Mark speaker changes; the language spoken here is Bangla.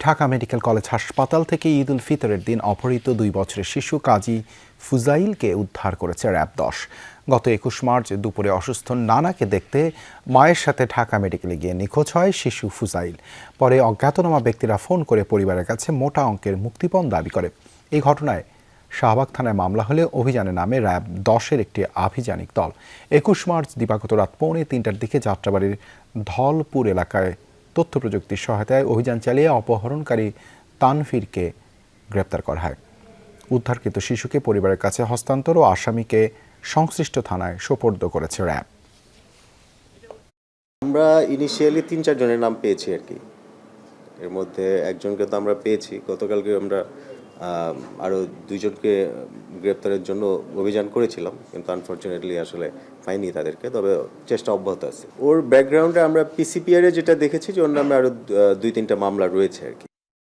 Speaker 1: ঢাকা মেডিকেল কলেজ হাসপাতাল থেকে ঈদ উল ফিতরের দিন অপহৃত 2 বছরের শিশু কাজী ফুজাইলকে উদ্ধার করেছে র্যাব-10। গত 21 মার্চ দুপুরে অসুস্থ নানাকে দেখতে মায়ের সাথে ঢাকা মেডিকেলে গিয়ে নিখোঁজ হয় শিশু ফুজাইল। পরে অজ্ঞাতনামা ব্যক্তিরা ফোন করে পরিবারের কাছে মোটা অঙ্কের মুক্তিপণ দাবি করে। এই ঘটনায় শাহবাগ থানায় মামলা হলে অভিযানে নামে র্যাব-10-এর একটি আভিযানিক দল। 21 মার্চ দিবাগত রাত 2:45টার দিকে যাত্রাবাড়ির ধলপুর এলাকায় তথ্য প্রযুক্তির সহায়তায় অভিযান চালিয়ে অপহরণকারী তানভীরকে গ্রেপ্তার করা হয়। উদ্ধারকৃত শিশুকে পরিবারের কাছে হস্তান্তর ও আসামিকে সংশ্লিষ্ট থানায় সোপর্দ করেছে র্যাব।
Speaker 2: আমরা ইনিশিয়ালি 3-4 জনের নাম পেয়েছি আর কি। এর মধ্যে একজনকে তো আমরা পেয়েছি, গতকালকে আমরা আরও 2 জনকে গ্রেপ্তারের জন্য অভিযান করেছিলাম, কিন্তু আনফর্চুনেটলি আসলে পাইনি তাদেরকে, তবে চেষ্টা অব্যাহত আছে। ওর ব্যাকগ্রাউন্ডে আমরা পিসিপিআরে যেটা দেখেছি যে ওর নামে আরও 2-3টা মামলা রয়েছে আর কি।